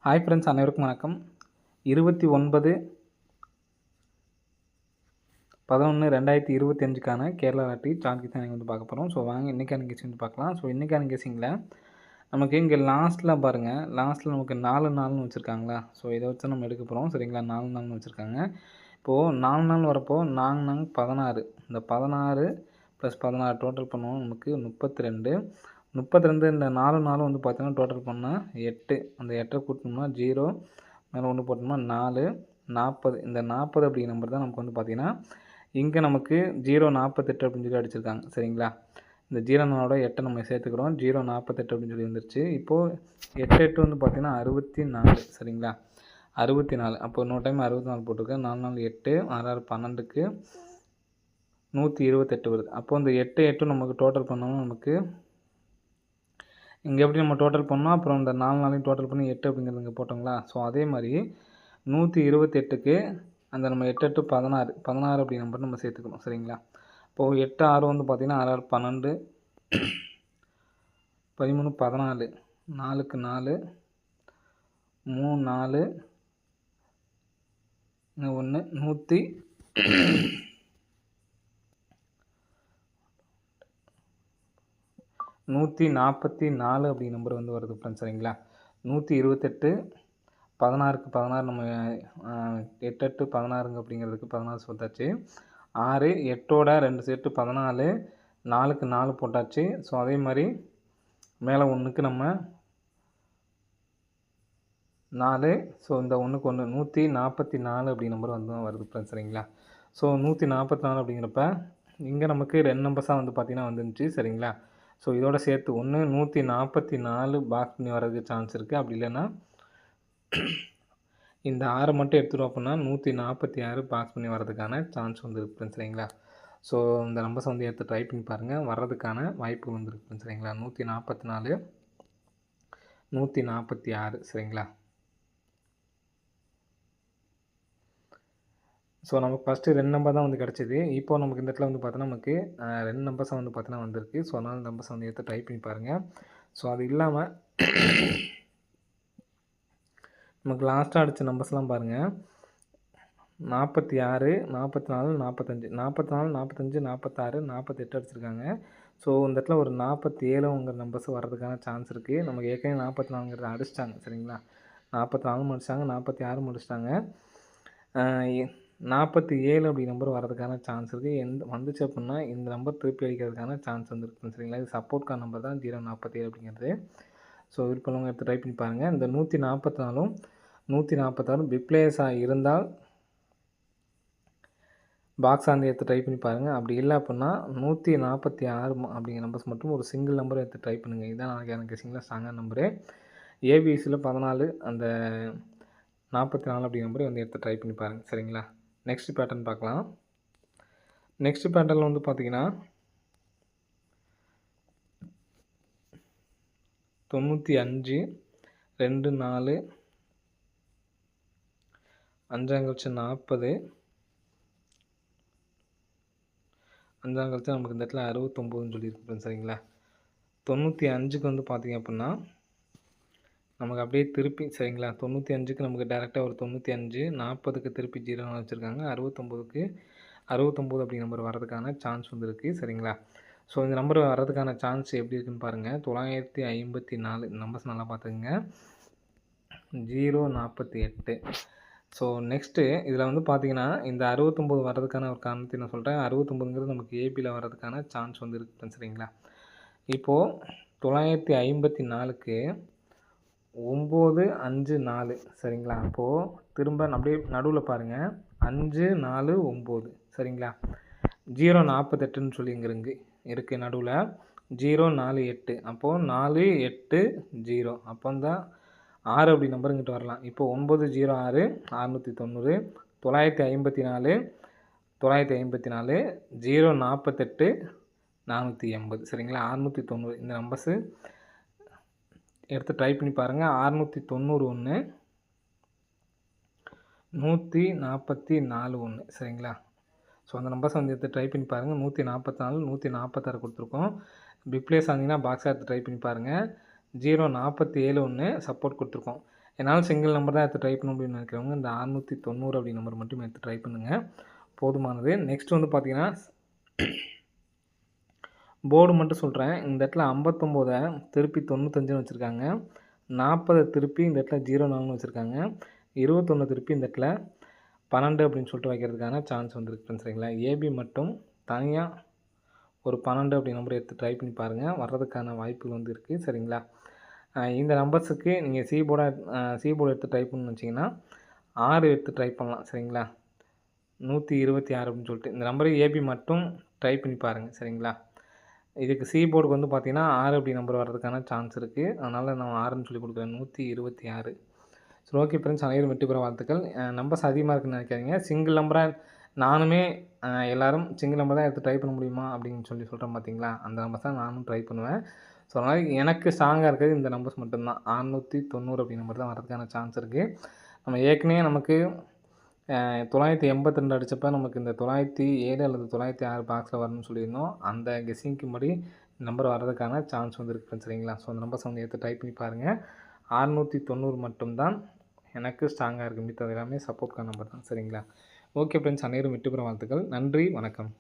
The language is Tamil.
ஹாய் ஃப்ரெண்ட்ஸ், அனைவருக்கும் வணக்கம். 29/11/2025க்கான கேரளா லாட்டரி சார்ஜ் தான் வந்து பார்க்க போகிறோம். ஸோ வாங்க இன்றைக்கான கெஸிங் வந்து பார்க்கலாம். ஸோ இன்றைக்கான கெஸிங்கில் நமக்கு இங்கே லாஸ்ட்டில் பாருங்கள், லாஸ்ட்டில் நமக்கு 4 நாள்னு வச்சுருக்காங்களா. ஸோ இதை வச்சு நம்ம எடுக்க போகிறோம். சரிங்களா, 4 நாள்னு வச்சுருக்காங்க. இப்போது 4 நாள் வரப்போ 4 16, இந்த 16 + 16 டோட்டல் பண்ணுவோம். நமக்கு 32 இந்த 4 நாளும் வந்து பார்த்தீங்கன்னா டோட்டல் பண்ணால் 8. அந்த 8 கூட்டினோம்னா 0, மேலே 1 போட்டோம்னா 4, 40. இந்த 40 அப்படிங்கிற நம்பர் தான் நமக்கு வந்து பார்த்திங்கன்னா இங்கே நமக்கு 048 அப்படின்னு சொல்லி அடிச்சிருக்காங்க. சரிங்களா, இந்த 0 8 நம்ம சேர்த்துக்கிறோம். 048 அப்படின்னு சொல்லி வந்துருச்சு. இப்போது 8 8 வந்து பார்த்திங்கன்னா 64. சரிங்களா, 64. அப்போ இன்னொரு டைம் 64 போட்டிருக்கேன். 4 4 8, 6 6 12க்கு 128 வருது. அப்போது இந்த 8 8 நமக்கு டோட்டல் பண்ணோம்னா நமக்கு இங்கே எப்படி நம்ம டோட்டல் பண்ணோம், அப்புறம் இந்த 4 நாளையும் டோட்டல் பண்ணி 8 அப்படிங்கிறது இங்கே போட்டோங்களா. ஸோ அதே மாதிரி 128க்கு அந்த நம்ம 8 8 16 அப்படி நம்பர் நம்ம சேர்த்துக்கணும். சரிங்களா, இப்போது 8 6 வந்து பார்த்திங்கன்னா 6 6 12, 13 14, 4க்கு 4, 3 4, 1 144 அப்படி நம்பர் வந்து வருது ஃப்ரெண்ட்ஸ். சரிங்களா, 128 16க்கு 16 நம்ம 8 8 16 அப்படிங்கிறதுக்கு 16 சொல்லிட்டாச்சு. 6 8ஓட 2 சேர்த்து 14, 4க்கு 4 போட்டாச்சு. ஸோ அதே மாதிரி மேலே 1க்கு நம்ம 4, ஸோ இந்த 1க்கு 1 144 அப்படி நம்பர் வந்து வருது ஃப்ரெண்ட்ஸ். சரிங்களா, ஸோ 144 அப்படிங்கிறப்ப இங்கே நமக்கு 2 நம்பர்ஸாக வந்து பார்த்திங்கன்னா வந்துருந்துச்சு. சரிங்களா, ஸோ இதோட சேர்த்து 144 பாக்ஸ் பண்ணி வர்றதுக்கு சான்ஸ் இருக்குது. அப்படி இல்லைன்னா இந்த 6 மட்டும் எடுத்துகிட்டோம் அப்படின்னா 146 பாக்ஸ் பண்ணி வர்றதுக்கான சான்ஸ் வந்து இருக்குது. சரிங்களா, ஸோ இந்த நம்பர்ஸ் வந்து எடுத்து ட்ரை பண்ணி பாருங்கள், வர்றதுக்கான வாய்ப்பு வந்துருக்கு. சரிங்களா, 144 146. சரிங்களா, ஸோ நமக்கு ஃபஸ்ட்டு 2 நம்பர் தான் வந்து கிடச்சிது. இப்போது நமக்கு இந்த இடத்துல வந்து பார்த்தோன்னா நமக்கு 2 நம்பர்ஸாக வந்து பார்த்தோன்னா வந்திருக்கு. ஸோ அதனால் நம்பர்ஸ் வந்து எடுத்து ட்ரை பண்ணி பாருங்கள். ஸோ அது இல்லாமல் நமக்கு லாஸ்ட்டாக அடித்த நம்பர்ஸ்லாம் பாருங்கள், 46 44 45 44 45 46 48 அடிச்சிருக்காங்க. ஸோ இந்த இடத்துல ஒரு 47ங்கிற நம்பர்ஸ் வர்றதுக்கான சான்ஸ் இருக்குது. நமக்கு ஏற்கனவே 44ங்கிறத அடிச்சிட்டாங்க. சரிங்களா, 44 முடிச்சிட்டாங்க, 46 முடிச்சிட்டாங்க. 47 அப்படி நம்பர் வர்றதுக்கான சான்ஸ் இருக்குது. வந்துச்சு அப்படின்னா இந்த நம்பர் திருப்பி அடிக்கிறதுக்கான சான்ஸ் வந்துருக்கு. சரிங்களா, இது சப்போர்ட்கான நம்பர் தான் 047 அப்படிங்கிறது. ஸோ விருப்பம் எடுத்து ட்ரை பண்ணி பாருங்கள். இந்த 144 146 பிப்ளேஸாக இருந்தால் பாக்ஸ் ஆந்து எடுத்து ட்ரை பண்ணி பாருங்கள். அப்படி இல்லை அப்படின்னா 146 அப்படிங்கிற நம்பர்ஸ் மட்டும் ஒரு சிங்கிள் நம்பரை எடுத்து ட்ரை பண்ணுங்கள். இதுதான் எனக்கு கெஸிங்கில் ஸ்ட்ராங்கான நம்பரு. ஏபிசியில் 14, அந்த 44 அப்படிங்கிற நம்பரை வந்து எடுத்து ட்ரை பண்ணி பாருங்கள். சரிங்களா, நெக்ஸ்ட் பேட்டர்ன் பார்க்கலாம். நெக்ஸ்ட் பேட்டர்னில் வந்து பார்த்திங்கன்னா 95 2 4 5 40, 5 நமக்கு இந்த இடத்துல 69ன்னு சொல்லியிருக்கேன். சரிங்களா, 95க்கு வந்து பார்த்திங்க அப்படின்னா நமக்கு அப்படியே திருப்பி, சரிங்களா, 95க்கு நமக்கு டேரெக்டாக ஒரு 95, 40க்கு திருப்பி 0 வச்சுருக்காங்க. 69க்கு 69 அப்படி நம்பர் வர்றதுக்கான சான்ஸ் வந்து இருக்குது. சரிங்களா, ஸோ இந்த நம்பர் வர்றதுக்கான சான்ஸ் எப்படி இருக்குன்னு பாருங்கள். 954 நம்பர்ஸ் நல்லா பார்த்துக்குங்க. 048. ஸோ நெக்ஸ்ட்டு இதில் வந்து பார்த்திங்கன்னா இந்த 69 வர்றதுக்கான ஒரு காரணத்தை நான் சொல்கிறேன். 69ங்கிறது நமக்கு ஏபியில் வர்றதுக்கான சான்ஸ் வந்து இருக்குது. சரிங்களா, இப்போது 954க்கு 954. சரிங்களா, அப்போது திரும்ப அப்படியே நடுவில் பாருங்கள், 5 4 9. சரிங்களா, 048ன்னு சொல்லி இங்கே இருக்குது நடுவில் 048. அப்போது 4 8 0. அப்போ தான் 6 அப்படி நம்பர் இங்கிட்ட வரலாம். இப்போது 906 690, 954 954, 048 480. சரிங்களா, 690 இந்த நம்பர்ஸு எடுத்து ட்ரை பண்ணி பாருங்கள். 691 144 1. சரிங்களா, ஸோ அந்த நம்பர்ஸ் வந்து எடுத்து ட்ரை பண்ணி பாருங்கள். 144 146 கொடுத்துருக்கோம். பிப்ளேஸ் ஆனீங்கன்னா பாக்ஸாக எடுத்து ட்ரை பண்ணி பாருங்கள். 047 சப்போர்ட் கொடுத்துருக்கோம். என்னால் சிங்கிள் நம்பர் தான் எடுத்து ட்ரை பண்ண முடியும்னு நினைக்கிறவங்க இந்த 690 அப்படி நம்பர் மட்டும் எடுத்து ட்ரை பண்ணுங்கள், போதுமானது. நெக்ஸ்ட் வந்து பார்த்தீங்கன்னா போர்டு மட்டும் சொல்கிறேன். இந்த இடத்துல 59 திருப்பி 95ன்னு வச்சுருக்காங்க. 40 திருப்பி இந்த இடத்துல 04ன்னு வச்சுருக்காங்க. 21 திருப்பி இந்த இடத்துல 12 அப்படின்னு சொல்லிட்டு வைக்கிறதுக்கான சான்ஸ் வந்துருக்கு ஃப்ரெண்ட்ஸ், சரிங்களா. ஏபி மட்டும் தனியாக ஒரு 12 அப்படி நம்பர் எடுத்து ட்ரை பண்ணி பாருங்கள், வர்றதுக்கான வாய்ப்புகள் வந்து இருக்குது, சரிங்களா. இந்த நம்பர்ஸுக்கு நீங்கள் சி போர்டு எடுத்து ட்ரை பண்ணணும்னு வச்சிங்கன்னா 6 எடுத்து ட்ரை பண்ணலாம், சரிங்களா. 126 அப்படின்னு சொல்லிட்டு இந்த நம்பரை ஏபி மட்டும் ட்ரை பண்ணி பாருங்கள், சரிங்களா. இதுக்கு சி போர்டுக்கு வந்து பார்த்தீங்கன்னா 6 அப்படி நம்பர் வர்றதுக்கான சான்ஸ் இருக்குது. அதனால் நான் 6ன்னு சொல்லி கொடுக்குறேன், 126. சரி, ஓகே ஃப்ரெண்ட்ஸ், அனைவரும் வெற்றி பெற வாழ்த்துக்கள். நம்பர்ஸ் அதிகமாக இருக்குன்னு நினைக்காதீங்க. சிங்கிள் நம்பராக நானுமே எல்லோரும் சிங்கிள் நம்பர் தான் எடுத்து ட்ரை பண்ண முடியுமா அப்படின்னு சொல்கிறேன் பார்த்தீங்களா, அந்த நம்பர்ஸ் தான் நானும் ட்ரை பண்ணுவேன். ஸோ அதனால் எனக்கு ஸ்ட்ராங்காக இருக்கிறது இந்த நம்பர்ஸ் மட்டும்தான். 690 அப்படி நம்பர் தான் வரதுக்கான சான்ஸ் இருக்குது. நம்ம ஏற்கனவே நமக்கு 982 அடித்தப்போ நமக்கு இந்த 907 அல்லது 906 பாக்ஸில் வரணும்னு சொல்லியிருந்தோம். அந்த கெஸ்ஸிங்க்கு படி நம்பர் வர்றதுக்கான சான்ஸ் வந்து இருக்குது, சரிங்களா. ஸோ அந்த நம்பர்ஸ் வந்து எடுத்து ட்ரை பண்ணி பாருங்கள். 690 மட்டும்தான் எனக்கு ஸ்ட்ராங்காக இருக்குது, மித்தது எல்லாமே சப்போர்ட்கான நம்பர் தான், சரிங்களா. ஓகே ஃப்ரெண்ட்ஸ், அனைவரும் வெற்றி பெற வாழ்த்துக்கள். நன்றி, வணக்கம்.